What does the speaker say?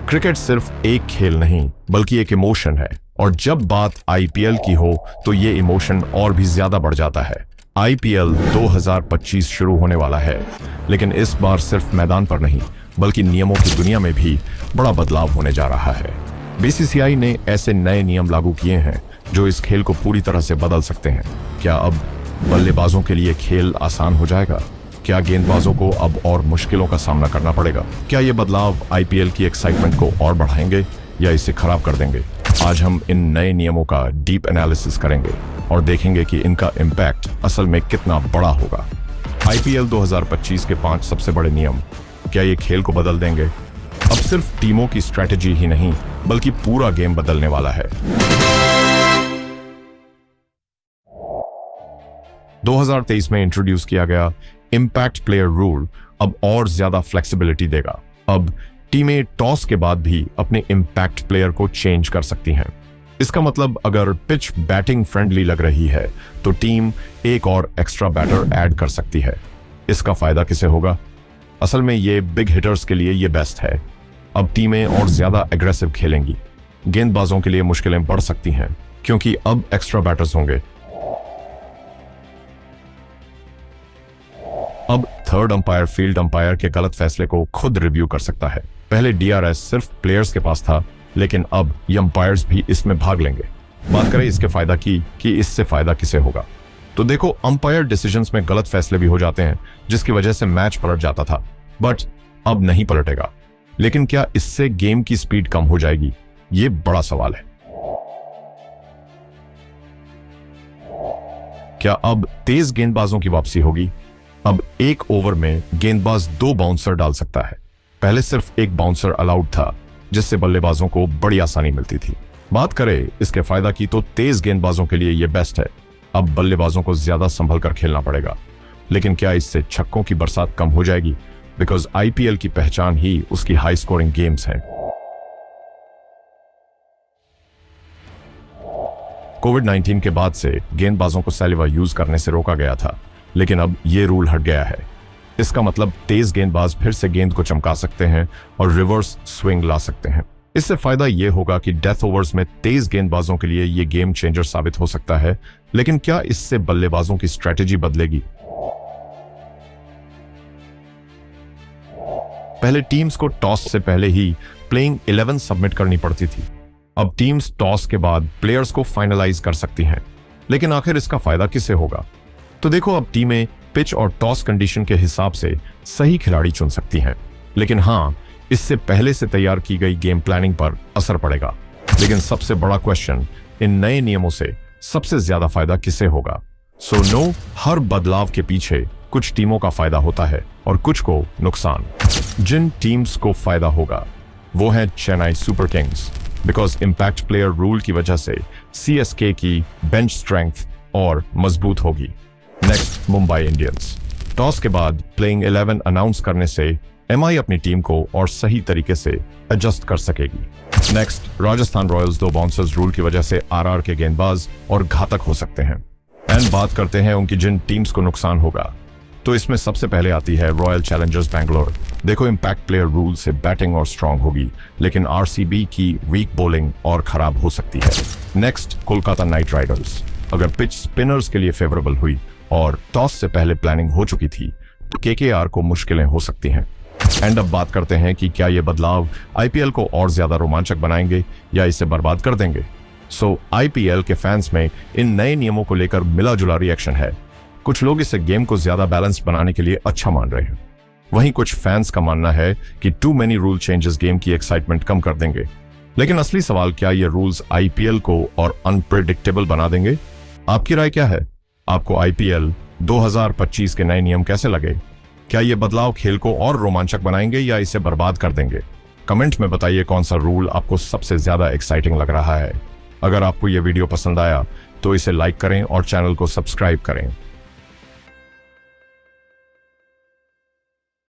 Cricket सिर्फ एक खेल नहीं बल्कि एक इमोशन है, और जब बात आईपीएल की हो तो ये इमोशन और भी ज्यादा बढ़ जाता है। आईपीएल 2025 शुरू होने वाला है, लेकिन इस बार सिर्फ मैदान पर नहीं बल्कि नियमों की दुनिया में भी बड़ा बदलाव होने जा रहा है। बीसीसीआई ने ऐसे नए नियम लागू किए हैं जो इस खेल को पूरी तरह से बदल सकते हैं। क्या अब बल्लेबाजों के लिए खेल आसान हो जाएगा? क्या गेंदबाजों को अब और मुश्किलों का सामना करना पड़ेगा? क्या ये बदलाव आईपीएल की एक्साइटमेंट को और बढ़ाएंगे या इसे खराब कर देंगे? आज हम इन नए नियमों का डीप एनालिसिस करेंगे और देखेंगे कि इनका इम्पैक्ट असल में कितना बड़ा होगा। आईपीएल 2025 के 5 सबसे बड़े नियम, क्या ये खेल को बदल देंगे? अब सिर्फ टीमों की स्ट्रैटेजी ही नहीं बल्कि पूरा गेम बदलने वाला है। 2023 में इंट्रोड्यूस किया गया इम्पैक्ट प्लेयर रूल अब और ज्यादा फ्लेक्सिबिलिटी देगा। अब टीमें टॉस के बाद भी अपने इम्पैक्ट प्लेयर को चेंज कर सकती हैं। इसका मतलब अगर पिच बैटिंग फ्रेंडली लग रही है तो टीम एक और एक्स्ट्रा बैटर ऐड कर सकती है। इसका फायदा किसे होगा? असल में ये बिग हिटर्स के लिए ये बेस्ट है। अब टीमें और ज्यादा एग्रेसिव खेलेंगी। गेंदबाजों के लिए मुश्किलें बढ़ सकती हैं क्योंकि अब एक्स्ट्रा बैटर्स होंगे। अब थर्ड अंपायर फील्ड अंपायर के गलत फैसले को खुद रिव्यू कर सकता है। पहले डीआरएस सिर्फ प्लेयर्स के पास था, लेकिन अब ये अंपायर्स भी इसमें भाग लेंगे। बात करें इसके फायदा की कि इससे फायदा किसे होगा, तो देखो अंपायर डिसीजंस में गलत फैसले भी हो जाते हैं जिसकी वजह से मैच पलट जाता था, बट अब नहीं पलटेगा। लेकिन क्या इससे गेम की स्पीड कम हो जाएगी? ये बड़ा सवाल है। क्या अब तेज गेंदबाजों की वापसी होगी? अब एक ओवर में गेंदबाज 2 बाउंसर डाल सकता है। पहले सिर्फ एक बाउंसर अलाउड था, जिससे बल्लेबाजों को बड़ी आसानी मिलती थी। बात करें इसके फायदा की तो तेज गेंदबाजों के लिए यह बेस्ट है। अब बल्लेबाजों को ज्यादा संभल कर खेलना पड़ेगा। लेकिन क्या इससे छक्कों की बरसात कम हो जाएगी? बिकॉज आईपीएल की पहचान ही उसकी हाई स्कोरिंग गेम्स है। कोविड-19 के बाद से गेंदबाजों को सैलिवा यूज करने से रोका गया था, लेकिन अब यह रूल हट गया है। इसका मतलब तेज गेंदबाज फिर से गेंद को चमका सकते हैं और रिवर्स स्विंग ला सकते हैं। इससे फायदा यह होगा कि डेथ ओवर्स में तेज गेंदबाजों के लिए यह गेम चेंजर साबित हो सकता है। लेकिन क्या इससे बल्लेबाजों की स्ट्रैटेजी बदलेगी? पहले टीम्स को टॉस से पहले ही प्लेइंग 11 सबमिट करनी पड़ती थी। अब टीम्स टॉस के बाद प्लेयर्स को फाइनलाइज कर सकती हैं। लेकिन आखिर इसका फायदा किसे होगा? तो देखो, अब टीमें पिच और टॉस कंडीशन के हिसाब से सही खिलाड़ी चुन सकती हैं। लेकिन हाँ, इससे पहले से तैयार की गई गेम प्लानिंग पर असर पड़ेगा। लेकिन सबसे बड़ा क्वेश्चन, इन नए नियमों से सबसे ज्यादा फायदा किसे होगा? सो नो, हर बदलाव के पीछे कुछ टीमों का फायदा होता है और कुछ को नुकसान। जिन टीम्स को फायदा होगा वो है Chennai super Kings, because impact player rule की वजह से सीएसके की बेंच स्ट्रेंथ और मजबूत होगी। Next, Mumbai Indians. टॉस के बाद प्लेइंग 11 अनाउंस करने से एमआई अपनी टीम को और सही तरीके से एडजस्ट कर सकेगी। Next, Rajasthan Royals 2 bouncers rule की वजह से आरआर के गेंदबाज और घातक हो सकते हैं। एंड बात करते हैं उनकी जिन टीम्स को नुकसान होगा, तो इसमें सबसे पहले आती है रॉयल चैलेंजर्स बैंगलोर। देखो, इम्पैक्ट प्लेयर रूल से बैटिंग और स्ट्रांग होगी, लेकिन आरसीबी की वीक बॉलिंग और खराब हो सकती है। Next, Kolkata night Riders. अगर पिच स्पिनर्स के लिए फेवरेबल हुई और टॉस से पहले प्लानिंग हो चुकी थी तो केकेआर को मुश्किलें हो सकती हैं। एंड अब बात करते हैं कि क्या ये बदलाव आईपीएल को और ज्यादा रोमांचक बनाएंगे या इसे बर्बाद कर देंगे। सो आईपीएल के फैंस में इन नए नियमों को लेकर मिला जुला रिएक्शन है। कुछ लोग इसे गेम को ज्यादा बैलेंस बनाने के लिए अच्छा मान रहे हैं। वहीं कुछ फैंस का मानना है कि too many rule changes game की एक्साइटमेंट कम कर देंगे। लेकिन असली सवाल, क्या ये रूल्स आईपीएल को और अनप्रेडिक्टेबल बना देंगे? आपकी राय क्या है? आपको आईपीएल 2025 के नए नियम कैसे लगे? क्या ये बदलाव खेल को और रोमांचक बनाएंगे या इसे बर्बाद कर देंगे? कमेंट में बताइए कौन सा रूल आपको सबसे ज्यादा एक्साइटिंग लग रहा है। अगर आपको ये वीडियो पसंद आया तो इसे लाइक करें और चैनल को सब्सक्राइब करें।